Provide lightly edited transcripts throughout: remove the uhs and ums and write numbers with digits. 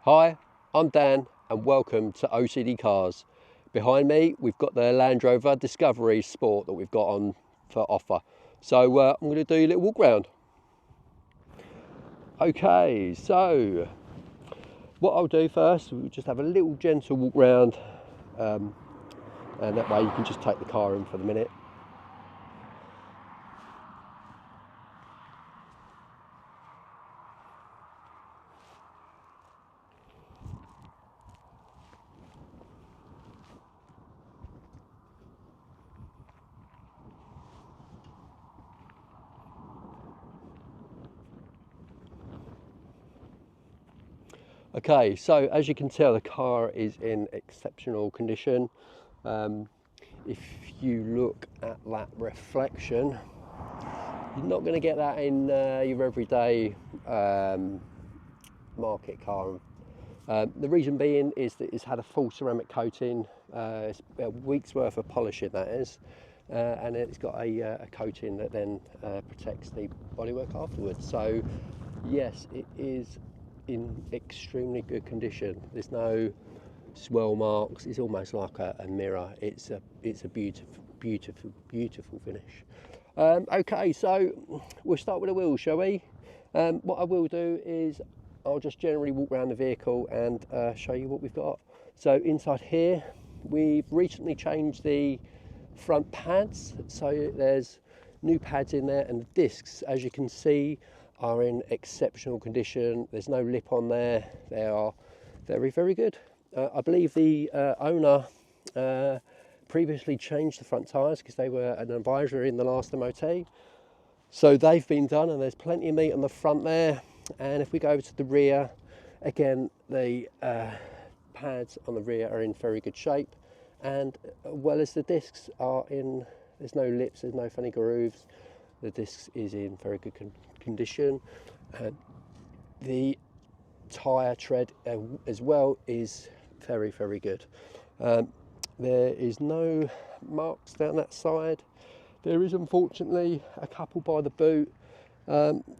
Hi, I'm Dan and welcome to OCD Cars. Behind me we've got the Land Rover Discovery Sport that we've got on for offer. So I'm going to do a little walk round. Okay, so what I'll do first, we'll just have a little gentle walk round and that way you can just take the car in for the minute. Okay, so as you can tell, the car is in exceptional condition. If you look at that reflection, you're not going to get that in your everyday market car. The reason being is that it's had a full ceramic coating, it's a week's worth of polishing that is, and it's got a coating that then protects the bodywork afterwards. So yes, it is in extremely good condition. There's no swell marks. It's almost like a mirror. It's a beautiful finish. Okay, so we'll start with the wheels, shall we? What I will do is I'll just generally walk around the vehicle and show you what we've got. So inside here, we've recently changed the front pads. So there's new pads in there, and the discs, as you can see, are in exceptional condition. There's no lip on there. They are very good. I believe the owner previously changed the front tyres because they were an advisor in the last MOT. So they've been done and there's plenty of meat on the front there. And if we go over to the rear, again, the pads on the rear are in very good shape, and well as the discs are in, there's no lips, there's no funny grooves. The discs is in very good condition. The tyre tread as well is very good. There is no marks down that side. There is unfortunately a couple by the boot,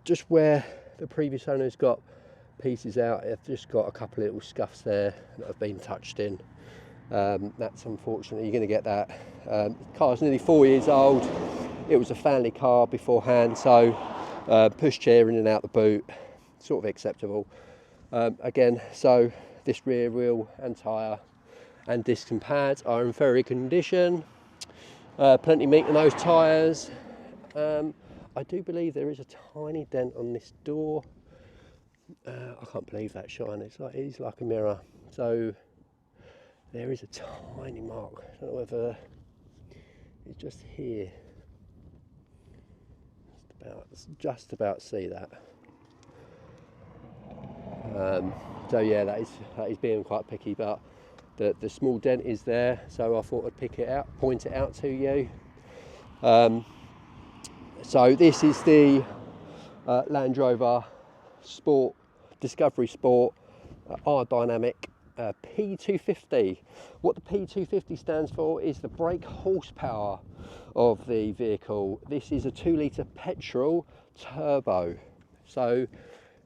just where the previous owner's got pieces out. I've just got a couple of little scuffs there that have been touched in. That's unfortunately, you're going to get that. The car's nearly 4 years old. It was a family car beforehand, so pushchair in and out the boot, sort of acceptable. Again, so this rear wheel and tyre and discs and pads are in very good condition. Plenty of meat in those tyres. I do believe there is a tiny dent on this door. I can't believe that shine. It is like a mirror. So there is a tiny mark. I don't know whether it's just here. Just about see that. So yeah, that is being quite picky, but the small dent is there. So I thought I'd pick it out, point it out to you. So this is the Land Rover Sport Discovery Sport R-Dynamic P250. What the P250 stands for is the brake horsepower of the vehicle. This is a 2-litre petrol turbo. So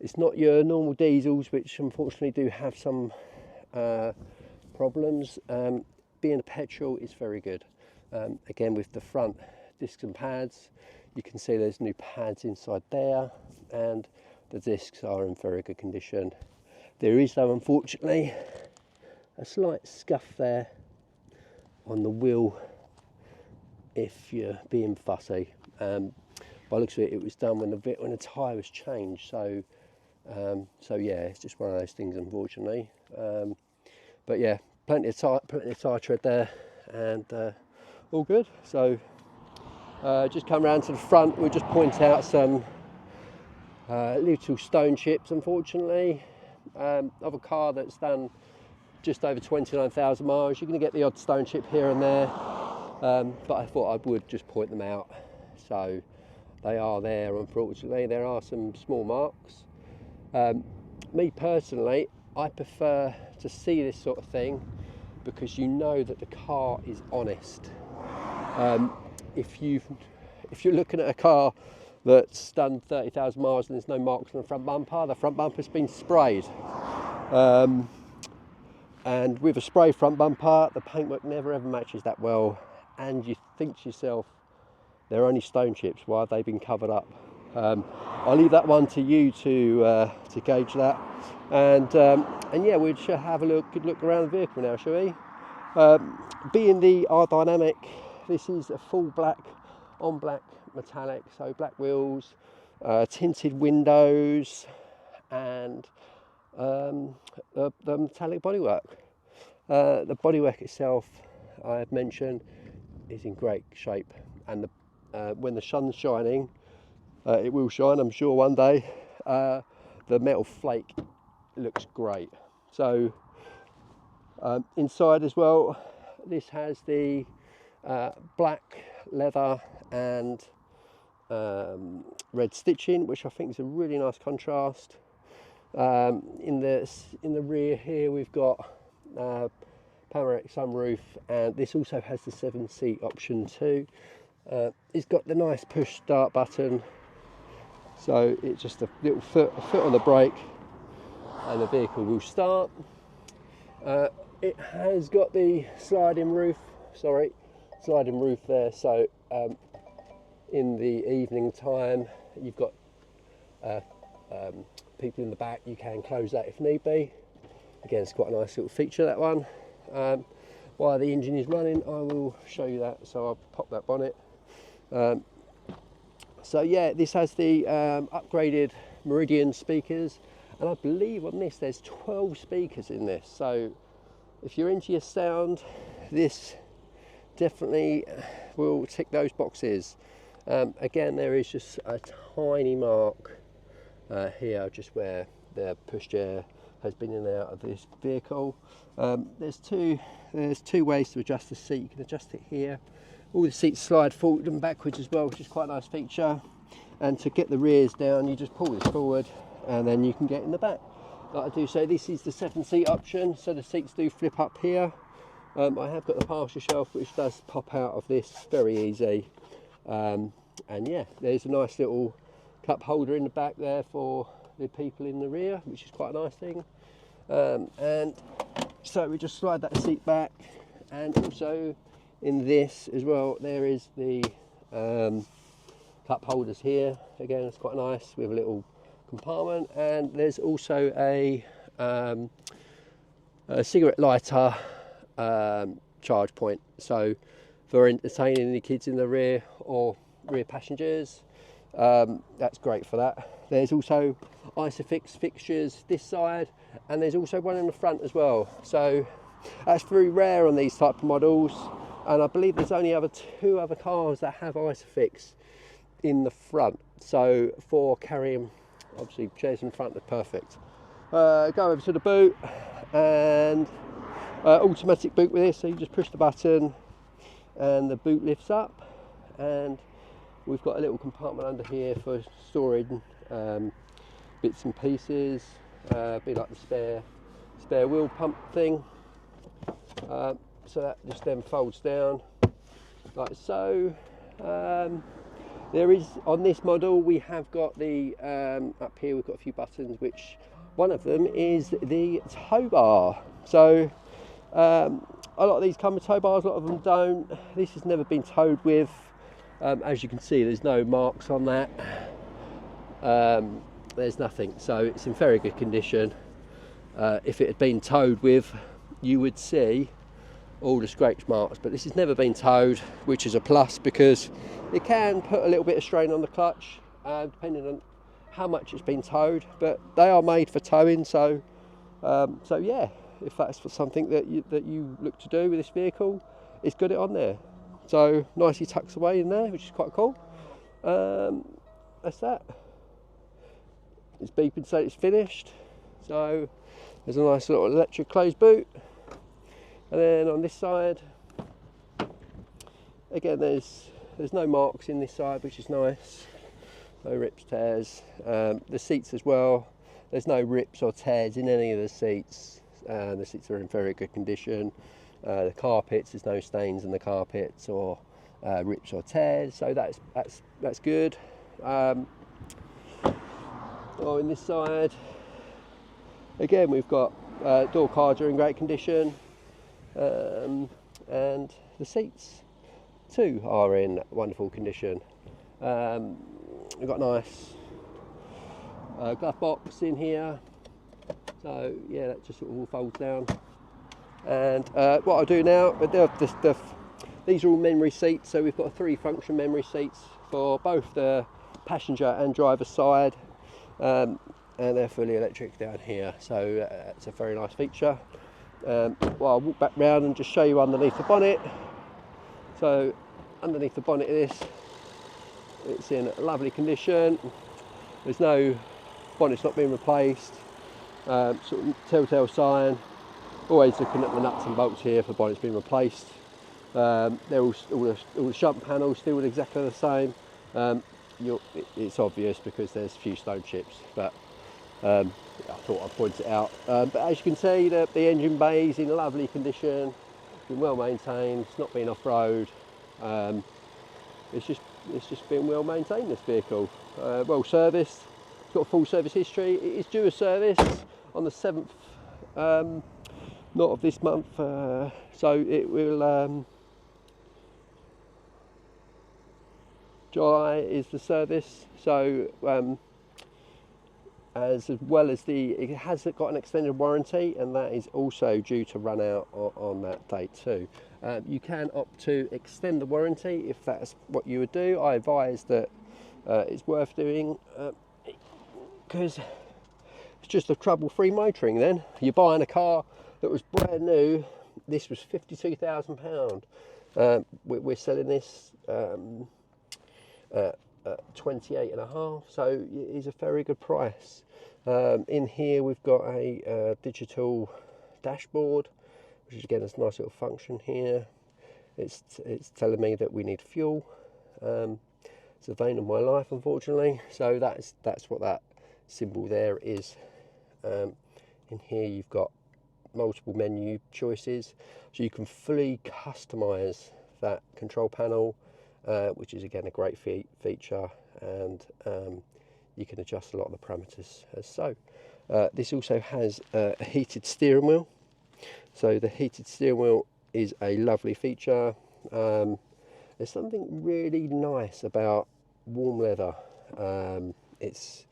it's not your normal diesels, which unfortunately do have some problems. Being a petrol is very good. Again, with the front discs and pads, you can see there's new pads inside there, and the discs are in very good condition. There is, though, unfortunately, a slight scuff there on the wheel if you're being fussy. By looks of it, it was done when the tyre was changed. So yeah, it's just one of those things, unfortunately. But yeah, plenty of tyre tread there, and all good. So just come round to the front. We'll just point out some little stone chips, unfortunately, of a car that's done just over 29,000 miles. You're going to get the odd stone chip here and there, but I thought I would just point them out. So they are there, unfortunately. There are some small marks. Me personally, I prefer to see this sort of thing because you know that the car is honest. If you're looking at a car that's done 30,000 miles and there's no marks on the front bumper's been sprayed. And with a spray front bumper, the paintwork never ever matches that well, and you think to yourself, they're only stone chips, why have they been covered up? I'll leave that one to you to gauge that, and yeah, we shall have a good look around the vehicle now, shall we? Being the R-Dynamic, this is a full black on black metallic, so black wheels, tinted windows, and the metallic bodywork. The bodywork itself, I have mentioned, is in great shape, and when the sun's shining, it will shine, I'm sure, one day. The metal flake looks great. So inside as well, this has the black leather and red stitching, which I think is a really nice contrast. In the rear here, we've got panoramic sunroof, and this also has the 7-seat option too. It's got the nice push start button, so it's just a little foot on the brake and the vehicle will start. It has got the sliding roof there, so in the evening time you've got people in the back, you can close that if need be. Again, it's quite a nice little feature, that one. While the engine is running, I will show you that, so I'll pop that bonnet. So yeah, this has the upgraded Meridian speakers, and I believe on this there's 12 speakers in this, so if you're into your sound, this definitely will tick those boxes. Again, there is just a tiny mark here, just where the pushchair has been in and out of this vehicle. There's two ways to adjust the seat. You can adjust it here. All the seats slide forward and backwards as well, which is quite a nice feature. And to get the rears down, you just pull this forward and then you can get in the back. Like I do say, this is the 7-seat option, so the seats do flip up here. I have got the partial shelf, which does pop out of this very easy. And yeah, there's a nice little cup holder in the back there for the people in the rear, which is quite a nice thing. And so we just slide that seat back, and also in this as well, there is the cup holders here. Again, it's quite nice with a little compartment, and there's also a cigarette lighter charge point, so for entertaining the kids in the rear or rear passengers, that's great for that. There's also Isofix fixtures this side, and there's also one in the front as well, so that's very rare on these type of models, and I believe there's only two other cars that have Isofix in the front, so for carrying obviously chairs in front, are perfect. Go over to the boot, and automatic boot with this, so you just push the button and the boot lifts up, and we've got a little compartment under here for storing bits and pieces, be like the spare wheel pump thing. So that just then folds down like so. There is, on this model, we have got the up here we've got a few buttons, which one of them is the tow bar. So a lot of these come with tow bars, a lot of them don't. This has never been towed with. As you can see, there's no marks on that. There's nothing, so it's in very good condition. If it had been towed with, you would see all the scratch marks, but this has never been towed, which is a plus, because it can put a little bit of strain on the clutch, depending on how much it's been towed, but they are made for towing, so yeah, if that's for something that you look to do with this vehicle, it's got it on there. So nicely tucks away in there, which is quite cool. That's that. It's beeping, so it's finished. So there's a nice little electric closed boot. And then on this side, again, there's no marks in this side, which is nice. No rips, tears. The seats as well, there's no rips or tears in any of the seats. The seats are in very good condition. The carpets, there's no stains in the carpets or rips or tears, so that's good. Oh, in this side, again, we've got door cards are in great condition, and the seats too are in wonderful condition. We've got a nice glove box in here, so yeah, that just sort of all folds down. And what I'll do now, these are all memory seats, so we've got 3 function memory seats for both the passenger and driver side, and they're fully electric down here, so it's a very nice feature. Well, I'll walk back round and just show you underneath the bonnet. So underneath the bonnet of this, it's in lovely condition. There's no bonnet's not been replaced, sort of telltale sign. Always looking at the nuts and bolts here for bonnet's been replaced. They're all the shunt panels still exactly the same. It's obvious because there's a few stone chips, but I thought I'd point it out. But as you can see, the engine bay is in lovely condition, been well maintained. It's not been off road. It's just been well maintained, this vehicle. Well serviced. It's got a full service history. It is due a service on the 7th, not of this month, so it will. July is the service, so as well as it has got an extended warranty, and that is also due to run out on that date too. You can opt to extend the warranty if that's what you would do. I advise that it's worth doing, because it's just a trouble-free motoring. Then you're buying a car that was brand new. This was £52,000. We're selling this 28.5, so it is a very good price. In here we've got a digital dashboard, which is again a nice little function here. It's telling me that we need fuel. It's a vein of my life, unfortunately, so that's what that symbol there is. In here you've got multiple menu choices, so you can fully customize that control panel, which is again a great feature, and you can adjust a lot of the parameters as so. This also has a heated steering wheel, so the heated steering wheel is a lovely feature. There's something really nice about warm leather. It's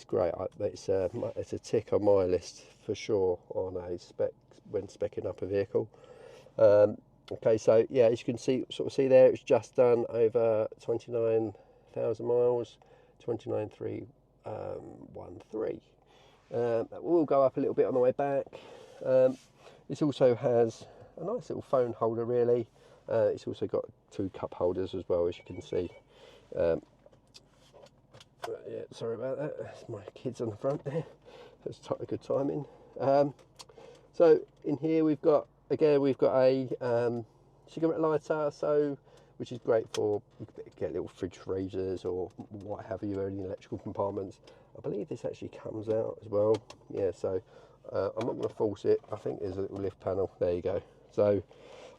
great. It's a tick on my list for sure on a spec when specing up a vehicle. Okay, so yeah, as you can see there, it's just done over 29,000 miles, 29,313. That will go up a little bit on the way back. This also has a nice little phone holder, really. It's also got 2 cup holders as well, as you can see. Yeah, sorry about that. That's my kids on the front there. That's a good timing. So in here we've got a cigarette lighter, which is great for, you can get little fridge freezers or what have you, any electrical compartments. I believe this actually comes out as well. Yeah, so I'm not going to force it. I think there's a little lift panel. There you go. So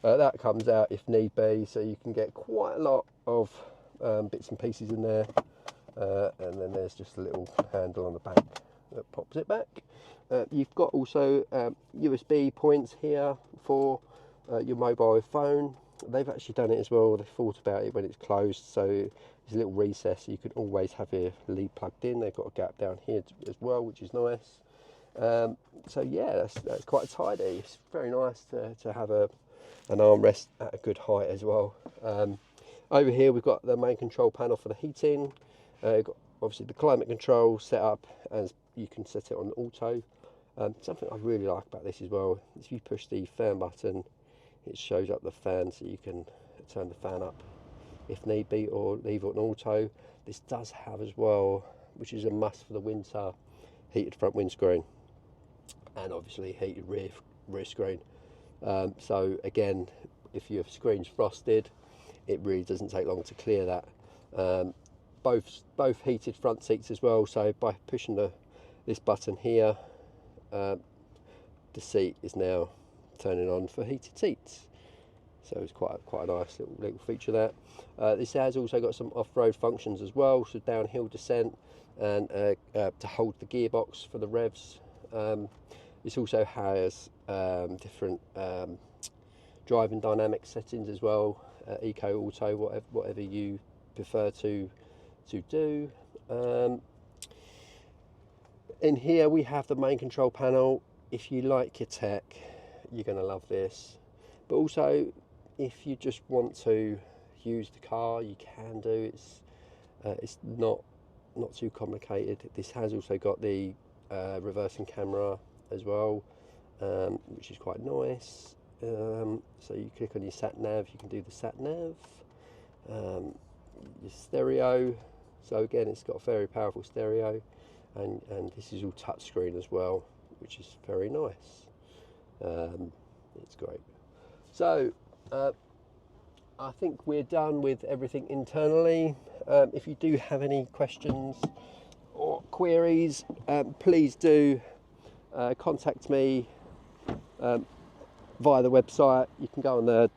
that comes out if need be, so you can get quite a lot of bits and pieces in there. And then there's just a little handle on the back that pops it back. You've got also USB points here for your mobile phone. They've actually done it as well. They thought about it when it's closed, so there's a little recess, so you can always have your lead plugged in. They've got a gap down here as well, which is nice. So yeah, that's quite tidy. It's very nice to have an armrest at a good height as well. Over here we've got the main control panel for the heating. You've got obviously the climate control set up, as you can set it on auto. Something I really like about this as well is if you push the fan button, it shows up the fan, so you can turn the fan up if need be or leave it on auto. This does have as well, which is a must for the winter, heated front windscreen and obviously heated rear screen. So again, if your screen's frosted, it really doesn't take long to clear that. Both heated front seats as well, so by pushing this button here, the seat is now turning on for heated seats. So it's quite a nice little feature there. This has also got some off-road functions as well, so downhill descent and to hold the gearbox for the revs. This also has different driving dynamic settings as well, eco, auto, whatever you prefer to do. In here we have the main control panel. If you like your tech, you're going to love this. But also, if you just want to use the car, you can do. It's not too complicated. This has also got the reversing camera as well, which is quite nice. So you click on your sat nav, you can do the sat nav. Your stereo. So again, it's got a very powerful stereo. And this is all touchscreen as well, which is very nice. It's great. So I think we're done with everything internally. If you do have any questions or queries, please do contact me via the website. You can go on the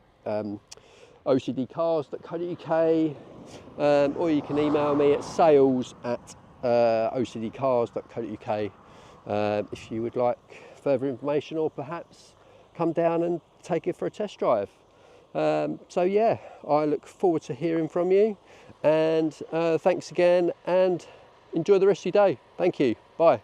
ocdcars.co.uk, or you can email me at sales@ocdcars.co.uk if you would like further information, or perhaps come down and take it for a test drive. So yeah, I look forward to hearing from you, and thanks again, and enjoy the rest of your day. Thank you. Bye.